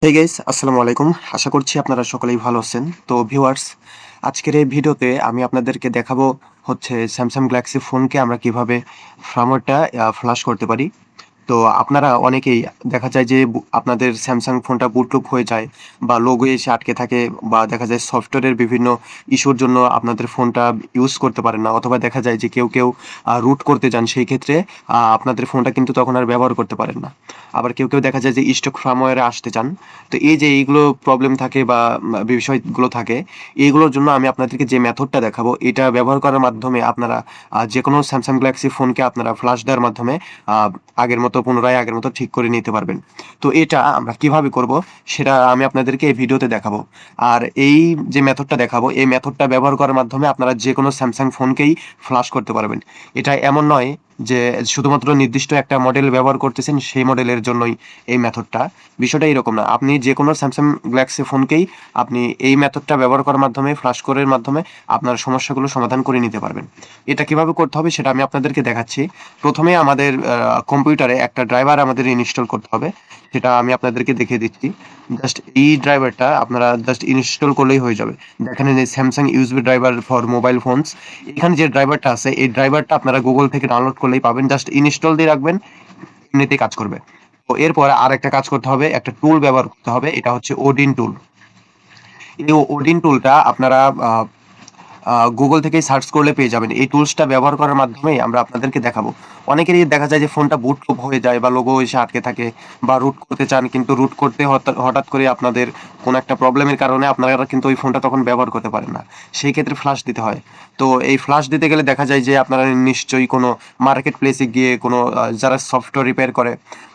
Hey guys, আসসালামু আলাইকুম। আশা করছি আপনারা সকলেই ভালো আছেন। তো ভিউয়ার্স, আজকের এই ভিডিওতে আমি আপনাদেরকে দেখাবো হচ্ছে স্যামসাং গ্যালাক্সি ফোনকে আমরা কিভাবে ফার্মওয়্যারটা ফ্লাশ করতে পারি। তো আপনারা অনেকেই দেখা যায় যে আপনাদের স্যামসাং ফোনটা বুটলুপ হয়ে যায় বা লোগো এসে আটকে থাকে, বা দেখা যায় সফটওয়্যারের বিভিন্ন ইস্যুর জন্য আপনাদের ফোনটা ইউজ করতে পারেন না, অথবা দেখা যায় যে কেউ রুট করতে যান, সেই ক্ষেত্রে আপনাদের ফোনটা কিন্তু তখন আর ব্যবহার করতে পারেন না। আবার কেউ দেখা যায় যে স্টক ফার্মওয়্যারে আসতে চান। তো এই যে এইগুলো প্রবলেম থাকে বা বিষয়গুলো থাকে, এইগুলোর জন্য আমি আপনাদেরকে যে মেথডটা দেখাবো এটা ব্যবহার করার মাধ্যমে আপনারা যে কোনো স্যামসাং গ্যালাক্সি ফোনকে আপনারা ফ্লাশ দেওয়ার মাধ্যমে আহ, আগের মতো পুনরায় আগের মতো ঠিক করে নিতে পারবেন। তো এটা আমরা কিভাবে করব সেটা আমি আপনাদেরকে এই ভিডিওতে দেখাবো। আর এই যে মেথডটা দেখাবো, এই মেথডটা ব্যবহার করার মাধ্যমে আপনারা যে কোনো স্যামসাং ফোনকেই ফ্লাশ করতে পারবেন। এটা এমন নয় যে শুধুমাত্র নির্দিষ্ট একটা মডেল ব্যবহার করতেছেন সেই মডেলের জন্যই এই মেথডটা। বিষয়টা এরকম না, আপনি যে কোনো স্যামসাং গ্যালাক্সি ফোনকেই আপনি এই মেথডটা ব্যবহার করার মাধ্যমে, ফ্লাশ করার মাধ্যমে আপনার সমস্যাগুলো সমাধান করে নিতে পারবেন। এটা কিভাবে করতে হবে সেটা আমি আপনাদেরকে দেখাচ্ছি। প্রথমে আমাদের কম্পিউটারে একটা ড্রাইভার আমাদের ইনস্টল করতে হবে, সেটা আমি আপনাদেরকে দেখিয়ে দিচ্ছি। জাস্ট এই ড্রাইভারটা আপনারা জাস্ট ইনস্টল করলেই হয়ে যাবে। দেখেন এই Samsung USB driver for mobile phones, এখানে যে ড্রাইভারটা আছে এই ড্রাইভারটা আপনারা গুগল থেকে ডাউনলোড করলেই পাবেন। জাস্ট ইনস্টল দিয়ে রাখবেন, এমনিতেই কাজ করবে। তো এরপর আর একটা কাজ করতে হবে, একটা টুল ব্যবহার করতে হবে, এটা হচ্ছে ওডিন টুল। এই ওডিন টুলটা আপনারা গুগল থেকেই সার্চ করলে পেয়ে যাবেন। এই টুলসটা ব্যবহার করার মাধ্যমেই আমরা আপনাদেরকে দেখাবো। অনেকেরই দেখা যায় যে ফোনটা বুট হয়ে যায় বা লোগো এসে আটকে থাকে, বা রুট করতে চান কিন্তু রুট করতে হঠাৎ করে আপনাদের কোনো একটা প্রবলেমের কারণে আপনারা কিন্তু ওই ফোনটা তখন ব্যবহার করতে পারেন না। সেই ক্ষেত্রে ফ্লাশ দিতে হয়। তো এই ফ্লাশ দিতে গেলে দেখা যায় যে আপনারা নিশ্চয়ই কোনো মার্কেট প্লেসে গিয়ে কোনো যারা সফটওয়্যার রিপেয়ার করে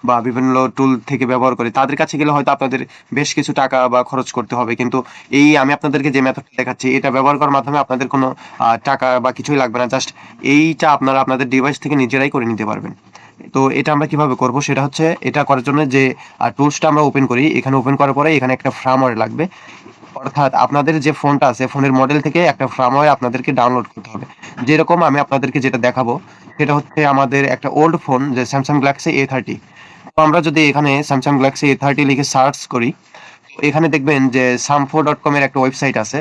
বা বিভিন্ন টুল থেকে ব্যবহার করে তাদের কাছে গেলে হয়তো আপনাদের বেশ কিছু টাকা বা খরচ করতে হবে। কিন্তু এই আমি আপনাদেরকে যে মেথডটা দেখাচ্ছি এটা ব্যবহার করার মাধ্যমে আপনাদের কোনো টাকা বা কিছুই লাগবে না। জাস্ট এইটা আপনারা আপনাদের ডিভাইস থেকে নিজেরাই করে নিতে পারবেন। তো এটা আমরা কিভাবে করব সেটা হচ্ছে, এটা করার জন্য যে টুলসটা আমরা ওপেন করি, এখানে ওপেন করার পরে এখানে একটা ফার্মওয়্যার লাগবে। অর্থাৎ আপনাদের যে ফোনটা আছে ফোনের মডেল থেকে একটা ফার্মওয়্যার আপনাদেরকে ডাউনলোড করতে হবে। যেরকম আমি আপনাদেরকে যেটা দেখাবো সেটা হচ্ছে আমাদের একটা ওল্ড ফোন, যে স্যামসাং গ্যালাক্সি A30। তো আমরা যদি এখানে স্যামসাং গ্যালাক্সি A30 লিখে সার্চ করি, তো এখানে দেখবেন যে samfo.com এর একটা ওয়েবসাইট আছে।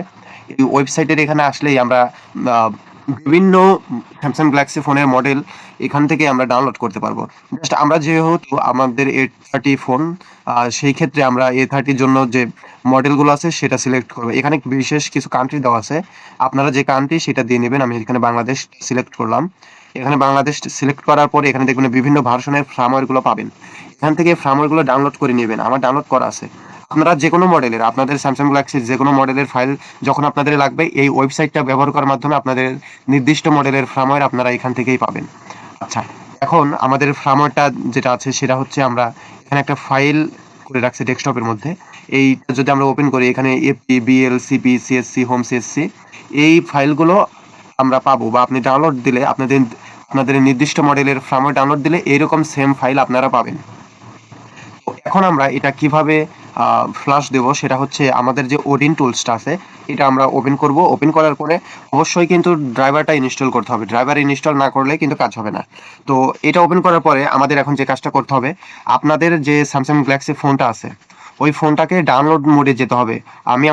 এই ওয়েবসাইটের এখানে আসলেই আমরা আহ, বিভিন্ন স্যামসাং গ্যালাক্সি ফোনের মডেল এখান থেকে আমরা ডাউনলোড করতে পারবো। জাস্ট আমরা যেহেতু আমাদের A30 ফোন, সেই ক্ষেত্রে আমরা A30-র জন্য যে মডেলগুলো আছে সেটা সিলেক্ট করবো। এখানে বিশেষ কিছু কান্ট্রি দেওয়া আছে, আপনারা যে কান্ট্রি সেটা দিয়ে নেবেন। আমি এখানে বাংলাদেশ সিলেক্ট করলাম। এখানে বাংলাদেশ সিলেক্ট করার পরে এখানে দেখবেন বিভিন্ন ভার্সনের ফার্মওয়্যারগুলো পাবেন। এখান থেকে ফার্মওয়্যারগুলো ডাউনলোড করে নেবেন, আমার ডাউনলোড করা আছে। আপনারা যে কোনো মডেলের, আপনাদের স্যামসাং গ্যালাক্সির যে কোনো মডেলের ফাইল যখন আপনাদের লাগবে এই ওয়েবসাইটটা ব্যবহার করার মাধ্যমে আপনাদের নির্দিষ্ট মডেলের ফার্মওয়্যার আপনারা এখান থেকেই পাবেন। আচ্ছা, এখন আমাদের ফার্মওয়্যারটা যেটা আছে সেটা হচ্ছে আমরা এখানে একটা ফাইল করে রাখছি ডেস্কটপের মধ্যে। এইটা যদি আমরা ওপেন করি, এখানে AP, BL, CP, CSC, home CSC, এই ফাইলগুলো আমরা পাবো, বা আপনি ডাউনলোড দিলে আপনাদের আপনাদের নির্দিষ্ট মডেলের ফার্মওয়্যার ডাউনলোড দিলে এইরকম সেম ফাইল আপনারা পাবেন। তো এখন আমরা এটা কিভাবে ফ্লাশ দেব সেটা হচ্ছে, আমাদের যে ওডিন টুলসটা আছে এটা আমরা ওপেন করব। ওপেন করার পরে অবশ্যই কিন্তু ড্রাইভারটা ইনস্টল করতে হবে, ড্রাইভার ইনস্টল না করলে কিন্তু কাজ হবে না। তো এটা ওপেন করার পরে আমাদের এখন যে কাজটা করতে হবে, আপনাদের যে স্যামসাং গ্যালাক্সি ফোনটা আছে ওই ফোনটাকে ডাউনলোড মোডে যেতে হবে। আমি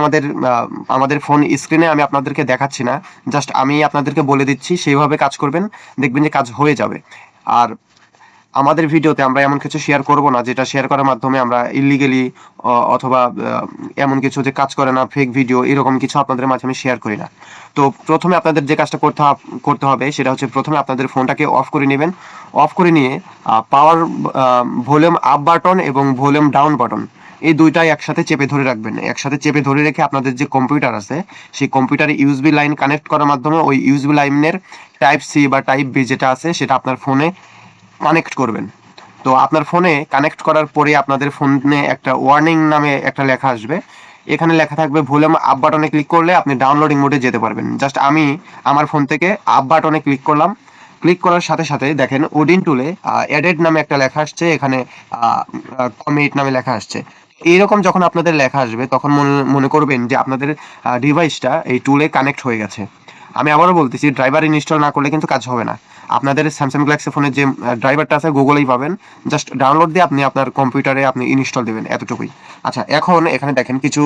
আমাদের ফোন স্ক্রিনে আমি আপনাদেরকে দেখাচ্ছি না, জাস্ট আমি আপনাদেরকে বলে দিচ্ছি, সেইভাবে কাজ করবেন, দেখবেন যে কাজ হয়ে যাবে। আর আমাদের ভিডিওতে আমরা এমন কিছু শেয়ার করব না যেটা শেয়ার করার মাধ্যমে আমরা ইলিগেলি অথবা এমন কিছু যে কাজ করে না, ফেক ভিডিও, এরকম কিছু আপনাদের মাঝে আমি শেয়ার করি না। তো প্রথমে আপনাদের যে কাজটা করতে হবে সেটা হচ্ছে, প্রথমে আপনাদের ফোনটাকে অফ করে নেবেন। অফ করে নিয়ে পাওয়ার ভলিউম আপ বাটন এবং ভলিউম ডাউন বাটন এই দুইটাই একসাথে চেপে ধরে রাখবেন। একসাথে চেপে ধরে রেখে আপনাদের যে কম্পিউটার আছে সেই কম্পিউটারে ইউএসবি লাইন কানেক্ট করার মাধ্যমে ওই ইউএসবি লাইনের টাইপ সি বা টাইপ বি যেটা আছে সেটা আপনার ফোনে কানেক্ট করবেন। তো আপনার ফোনে কানেক্ট করার পরে আপনাদের ফোনে একটা ওয়ার্নিং নামে একটা লেখা আসবে। এখানে লেখা থাকবে ভলিউম আপ বাটনে ক্লিক করলে আপনি ডাউনলোডিং মোডে যেতে পারবেন। জাস্ট আমি আমার ফোন থেকে আপ বাটনে ক্লিক করলাম। ক্লিক করার সাথে সাথে দেখেন ওডিন টুলে এডেড নামে একটা লেখা আসছে, এখানে কমিট নামে লেখা আসছে। এইরকম যখন আপনাদের লেখা আসবে তখন মনে মনে করবেন যে আপনাদের ডিভাইসটা এই টুলে কানেক্ট হয়ে গেছে। আমি আবারও বলতেছি, ড্রাইভার ইনস্টল না করলে কিন্তু কাজ হবে না। আপনাদের স্যামসাং গ্যালাক্সি ফোনের যে ড্রাইভারটা আছে গুগলেই পাবেন, জাস্ট ডাউনলোড দিয়ে আপনি আপনার কম্পিউটারে আপনি ইনস্টল দেবেন, এতটুকুই। আচ্ছা, এখন এখানে দেখেন কিছু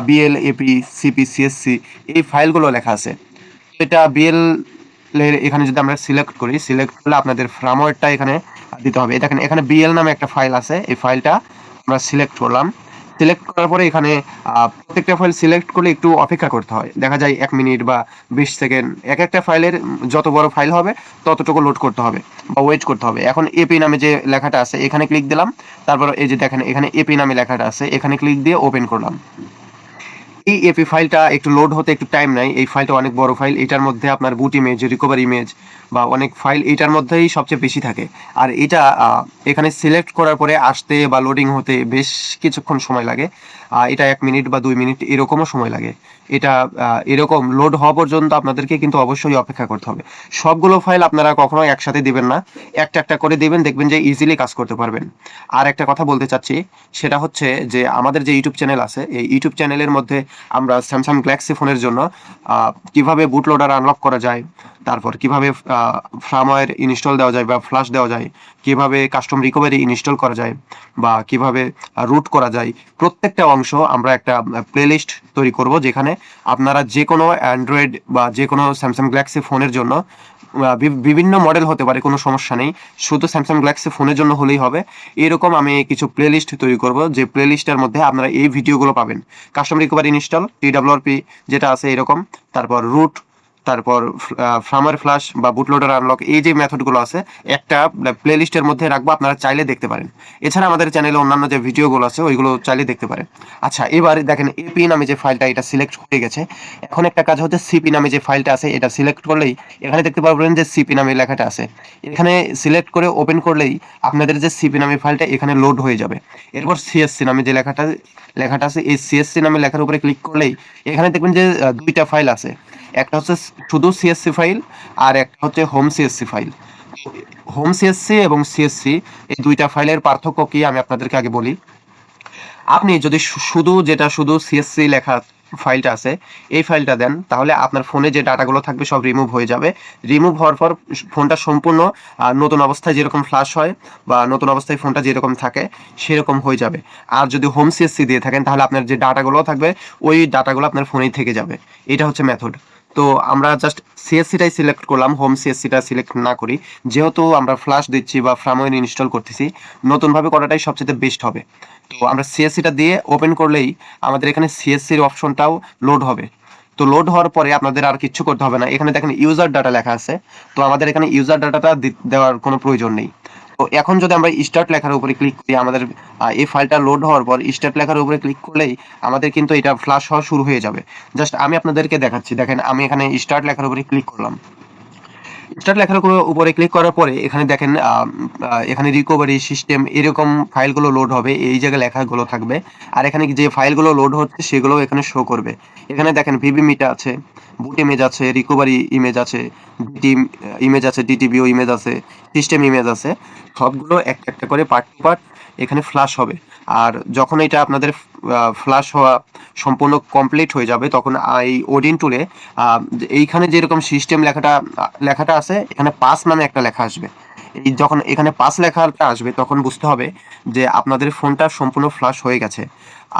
বিএল, এপি, সিপি, সিএসসি এই ফাইলগুলো লেখা আছে। এটা বিএল এর এখানে যদি আমরা সিলেক্ট করি, সিলেক্ট করলে আপনাদের ফার্মওয়্যারটা এখানে দিতে হবে। দেখেন এখানে বিএল নামে একটা ফাইল আছে, এই ফাইলটা আমরা সিলেক্ট করলাম। সিলেক্ট করার পরে এখানে প্রত্যেকটা ফাইল সিলেক্ট করলে একটু অপেক্ষা করতে হয়, দেখা যায় 1 মিনিট বা 20 সেকেন্ড। এক একটা ফাইলের যত বড় ফাইল হবে ততটুকু লোড করতে হবে বা ওয়েট করতে হবে। এখন এপি নামে যে লেখাটা আছে এখানে ক্লিক দিলাম, তারপর এই যে দেখেন এখানে এপি নামে লেখাটা আছে, এখানে ক্লিক দিয়ে ওপেন করলাম। এই এপি ফাইলটা একটু লোড হতে একটু টাইম নেয়। এই ফাইলটা অনেক বড় ফাইল, এটার মধ্যে আপনার বুট ইমেজ, রিকভার ইমেজ বা অনেক ফাইল এটার মধ্যেই সবচেয়ে বেশি থাকে। আর এটা এখানে সিলেক্ট করার পরে আসতে বা লোডিং হতে বেশ কিছুক্ষণ সময় লাগে। এটা 1 মিনিট বা 2 মিনিট এরকমও সময় লাগে। এটা এরকম লোড হওয়া পর্যন্ত আপনাদেরকে কিন্তু অবশ্যই অপেক্ষা করতে হবে। সবগুলো ফাইল আপনারা কখনো একসাথে দিবেন না, একটা একটা করে দিবেন, দেখবেন যে ইজিলি কাজ করতে পারবেন। আর একটা কথা বলতে চাচ্ছি, সেটা হচ্ছে যে আমাদের যে ইউটিউব চ্যানেল আছে, এই ইউটিউব চ্যানেলের মধ্যে আমরা স্যামসাং গ্যালাক্সি ফোনের জন্য কিভাবে বুট লোডার আনলক করা যায়, তারপর কিভাবে ফার্মওয়্যার ইনস্টল দেওয়া যায় বা ফ্ল্যাশ দেওয়া যায়, কিভাবে কাস্টম রিকভারি ইনস্টল করা যায় বা কিভাবে রুট করা যায়, প্রত্যেকটা অংশ আমরা একটা প্লেলিস্ট তৈরি করব, যেখানে আপনারা যে কোনো অ্যান্ড্রয়েড বা যে কোনো স্যামসাং গ্যালাক্সি ফোনের জন্য বিভিন্ন মডেল হতে পারে, কোনো সমস্যা নেই, শুধু স্যামসাং গ্যালাক্সি ফোনের জন্য হলেই হবে। এরকম আমি কিছু প্লেলিস্ট তৈরি করব, যে প্লেলিস্টের মধ্যে আপনারা এই ভিডিওগুলো পাবেন। কাস্টম রিকভারি ইনস্টল, টিডব্লিউআরপি যেটা আছে এরকম, তারপর রুট, তারপর ফার্মার ফ্ল্যাশ বা বুটলোডার আনলক, এই যে মেথডগুলো আছে একটা প্লেলিস্টের মধ্যে রাখবো, আপনারা চাইলে দেখতে পারেন। এছাড়া আমাদের চ্যানেলে অন্যান্য যে ভিডিওগুলো আছে ওইগুলো চাইলে দেখতে পারেন। আচ্ছা, এবার দেখেন এপি নামে যে ফাইলটা এটা সিলেক্ট হয়ে গেছে। এখন একটা কাজ হচ্ছে সিপি নামে যে ফাইলটা আছে এটা সিলেক্ট করলেই এখানে দেখতে পারবেন যে সিপি নামে লেখাটা আছে, এখানে সিলেক্ট করে ওপেন করলেই আপনাদের যে সিপি নামে ফাইলটা এখানে লোড হয়ে যাবে। এরপর সিএসসি নামে যে লেখাটা আছে, এই সিএসসি নামে লেখার উপরে ক্লিক করলেই এখানে দেখবেন যে দুইটা ফাইল আছে, একটা হচ্ছে শুধু সিএসসি ফাইল আর একটা হচ্ছে home CSC file. Home CSC এবং সিএসসি এই দুইটা ফাইলের পার্থক্য কি আমি আপনাদেরকে আগে বলি। আপনি যদি শুধু সিএসসি লেখা ফাইলটা আছে এই ফাইলটা দেন, তাহলে আপনার ফোনে যে ডাটাগুলো থাকবে সব রিমুভ হয়ে যাবে। রিমুভ হওয়ার পর ফোনটা সম্পূর্ণ নতুন অবস্থায় যেরকম ফ্ল্যাশ হয় বা নতুন অবস্থায় ফোনটা যেরকম থাকে সেরকম হয়ে যাবে। আর যদি হোম সিএসসি দিয়ে থাকেন তাহলে আপনার যে ডাটাগুলো থাকবে ওই ডাটাগুলো আপনার ফোনেই থেকে যাবে। এটা হচ্ছে মেথড। তো আমরা জাস্ট সিএসসিটাই সিলেক্ট করলাম, হোম সিএসসিটা সিলেক্ট না করি, যেহেতু আমরা ফ্ল্যাশ দিচ্ছি বা ফার্মওয়্যার ইনস্টল করতেছি, নতুনভাবে করাটাই সবচেয়ে বেস্ট হবে। তো আমরা সিএসসিটা দিয়ে ওপেন করলেই আমাদের এখানে সিএসসির অপশনটাও লোড হবে। তো লোড হওয়ার পরে আপনাদের আর কিচ্ছু করতে হবে না, এখানে দেখেন ইউজার ডাটা লেখা আছে, তো আমাদের এখানে ইউজার ডাটাটা দেওয়ার কোনো প্রয়োজন নেই। তো এখন যদি আমরা স্টার্ট লেখার উপরে ক্লিক করি, আমাদের এই ফাইলটা লোড হওয়ার পর স্টার্ট লেখার উপরে ক্লিক করলেই আমাদের কিন্তু এটা ফ্ল্যাশ হওয়া শুরু হয়ে যাবে। জাস্ট আমি আপনাদেরকে দেখাচ্ছি, দেখেন আমি এখানে স্টার্ট লেখার উপরে ক্লিক করলাম। স্টার্ট লেখার উপরে ক্লিক করার পরে এখানে দেখেন এখানে রিকভারি সিস্টেম এরকম ফাইলগুলো লোড হবে, এই জায়গায় লেখাগুলো থাকবে। আর এখানে যে ফাইলগুলো লোড হচ্ছে সেগুলো এখানে শো করবে। এখানে দেখেন ভিভি মিটা আছে, বুট ইমেজ আছে, রিকভারি ইমেজ আছে, ইমেজ আছে, ডিটিবিও ইমেজ আছে, সিস্টেম ইমেজ আছে, সবগুলো একটা একটা করে পার্ট টু পার্ট এখানে ফ্ল্যাশ হবে। আর যখন এটা আপনাদের ফ্ল্যাশ হওয়া সম্পূর্ণ কমপ্লিট হয়ে যাবে তখন এই ওডিন টুলে এইখানে যেরকম সিস্টেম লেখাটা আছে এখানে পাস নামে একটা লেখা আসবে। এই যখন এখানে পাস লেখাটা আসবে তখন বুঝতে হবে যে আপনাদের ফোনটা সম্পূর্ণ ফ্ল্যাশ হয়ে গেছে।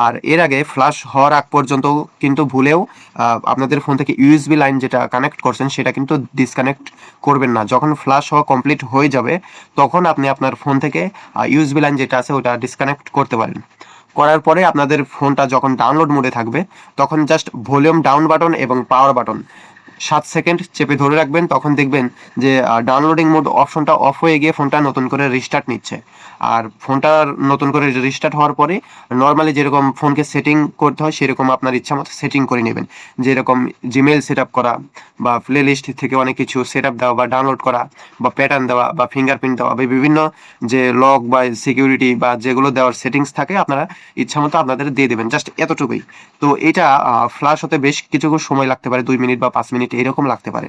আর এর আগে ফ্ল্যাশ হওয়ার আগ পর্যন্ত কিন্তু ভুলেও আপনাদের ফোন থেকে ইউএসবি লাইন যেটা কানেক্ট করছেন সেটা কিন্তু ডিসকানেক্ট করবেন না। যখন ফ্ল্যাশ হওয়া কমপ্লিট হয়ে যাবে তখন আপনি আপনার ফোন থেকে ইউএসবি লাইন যেটা আছে ওটা ডিসকানেক্ট করতে পারেন। করার পরে আপনাদের ফোনটা যখন ডাউনলোড মোডে থাকবে তখন জাস্ট ভলিউম ডাউন বাটন এবং পাওয়ার বাটন 7 সেকেন্ড চেপে ধরে রাখবেন, তখন দেখবেন যে ডাউনলোডিং মোড অপশনটা অফ হয়ে গিয়ে ফোনটা নতুন করে রিস্টার্ট নিচ্ছে। আর ফোনটা নতুন করে রিস্টার্ট হওয়ার পরে নর্মালি যেরকম ফোনকে সেটিং করতে হয় সেরকম আপনার ইচ্ছা মতো সেটিং করে নেবেন, যেরকম জিমেল সেট আপ করা বা প্লে লিস্ট থেকে অনেক কিছু সেট আপ দেওয়া বা ডাউনলোড করা বা প্যাটার্ন দেওয়া বা ফিঙ্গারপ্রিন্ট দেওয়া বা বিভিন্ন যে লক বা সিকিউরিটি বা যেগুলো দেওয়ার সেটিংস থাকে আপনারা ইচ্ছা মতো আপনাদের দিয়ে দেবেন, জাস্ট এতটুকুই। তো এটা ফ্ল্যাশ হতে বেশ কিছুক্ষণ সময় লাগতে পারে, 2 মিনিট বা 5 মিনিট এরকম লাগতে পারে।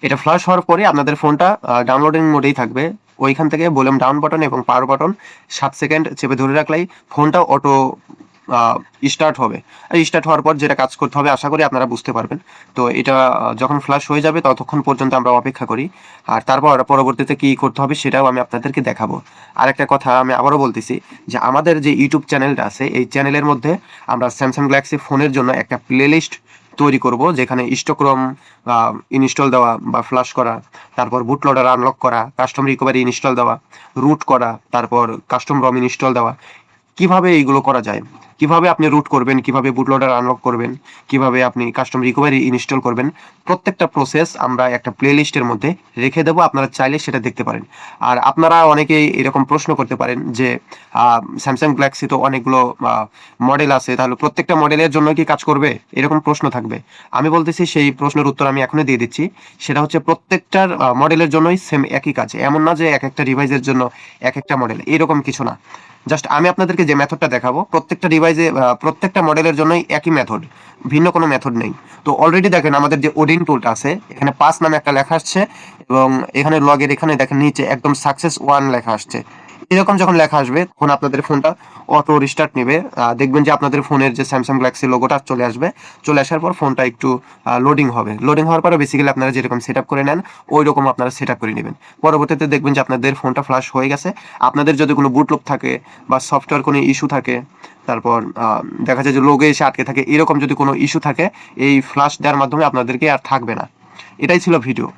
এটা ফ্ল্যাশ হওয়ার পরে আপনাদের ফোনটা ডাউনলোডিং মোডেই থাকবে। ওইখান থেকে ভলিউম ডাউন বাটন এবং পাওয়ার বাটন 7 সেকেন্ড চেপে ধরে রাখলেই ফোনটা অটো স্টার্ট হবে। স্টার্ট হওয়ার পর যেটা কাজ করতে হবে আশা করি আপনারা বুঝতে পারবেন। তো এটা যখন ফ্লাশ হয়ে যাবে ততক্ষণ পর্যন্ত আমরা অপেক্ষা করি। আর তারপর পরবর্তীতে কি করতে হবে সেটাও আমি আপনাদেরকে দেখাবো। আরেকটা কথা আমি আবারও বলতেছি যে আমাদের যে ইউটিউব চ্যানেলটা আছে এই চ্যানেলের মধ্যে আমরা স্যামসাং গ্যালাক্সি ফোনের জন্য একটা প্লেলিস্ট তৈরি করব, যেখানে স্টকরম ইনস্টল দেওয়া বা ফ্লাশ করা, তারপর বুট লোডার আনলক করা, কাস্টম রিকভারি ইনস্টল দেওয়া, রুট করা, তারপর কাস্টম রম ইনস্টল দেওয়া, কিভাবে এইগুলো করা যায়, কিভাবে আপনি রুট করবেন, কিভাবে বুটলোডার আনলক করবেন, কিভাবে আপনি কাস্টম রিকভারি ইনস্টল করবেন, প্রত্যেকটা প্রসেস আমরা একটা প্লে লিস্টের মধ্যে রেখে দেবো, আপনারা চাইলে সেটা দেখতে পারেন। আর আপনারা অনেকেই এরকম প্রশ্ন করতে পারেন যে স্যামসাং গ্যালাক্সি তো অনেকগুলো মডেল আছে, তাহলে প্রত্যেকটা মডেলের জন্য কি কাজ করবে, এরকম প্রশ্ন থাকবে। আমি বলতেছি সেই প্রশ্নের উত্তর আমি এখনই দিয়ে দিচ্ছি। সেটা হচ্ছে প্রত্যেকটার মডেলের জন্যই সেম একই কাজ, এমন না যে এক একটা ডিভাইসের জন্য এক একটা মডেল, এরকম কিছু না। জাস্ট আমি আপনাদেরকে যে মেথডটা দেখাবো প্রত্যেকটা ডিভাইসে প্রত্যেকটা মডেলের জন্যই একই মেথড, ভিন্ন কোনো মেথড নেই। তো অলরেডি দেখেন আমাদের যে ওডিন টুলটা আছে এখানে 5 নামে একটা লেখা আসছে, এবং এখানে লগের এখানে দেখেন নিচে একদম সাকসেস 1 লেখা আসছে। এরকম যখন লেখা আসবে তখন আপনাদের ফোনটা অটো রিস্টার্ট নেবে। দেখবেন যে আপনাদের ফোনের যে স্যামসাং গ্যালাক্সি লোগোটা চলে আসবে, চলে আসার পর ফোনটা একটু লোডিং হবে। লোডিং হওয়ার পরে বেসিক্যালি আপনারা যেরকম সেট আপ করে নেন ওই রকম আপনারা সেট আপ করে নেবেন। পরবর্তীতে দেখবেন যে আপনাদের ফোনটা ফ্লাশ হয়ে গেছে। আপনাদের যদি কোনো বুট লোপ থাকে বা সফটওয়্যার কোনো ইস্যু থাকে, তারপর দেখা যায় যে লোগো এসে আটকে থাকে, এরকম যদি কোনো ইস্যু থাকে এই ফ্লাশ দেওয়ার মাধ্যমে আপনাদেরকে আর থাকবে না। এটাই ছিল ভিডিও।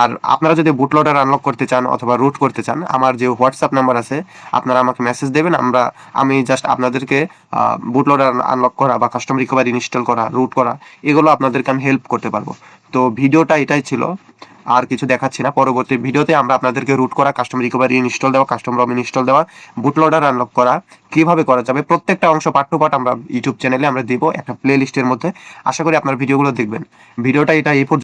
আর আপনারা যদি বুট লোডার আনলক করতে চান অথবা রুট করতে চান, আমার যে হোয়াটসঅ্যাপ নাম্বার আছে আপনারা আমাকে মেসেজ দেবেন, আমি জাস্ট আপনাদেরকে বুট লোডার আনলক করা বা কাস্টম রিকভারি ইনস্টল করা, রুট করা, এগুলো আপনাদেরকে আমি হেল্প করতে পারবো। তো ভিডিওটা এটাই ছিল, আর কিছু দেখাচ্ছি না। পরবর্তী ভিডিওতে আমরা আপনাদেরকে রুট করা, কাস্টম রিকভারি ইনস্টল দেওয়া, কাস্টম রম ইনস্টল দেওয়া, বুট লোডার আনলক করা কিভাবে করা যাবে প্রত্যেকটা অংশ পার্ট টু পার্ট আমরা ইউটিউব চ্যানেলে আমরা দিব একটা প্লে লিস্টের মধ্যে। আশা করি আপনার ভিডিওগুলো দেখবেন। ভিডিওটা এটা এই পর্যন্ত।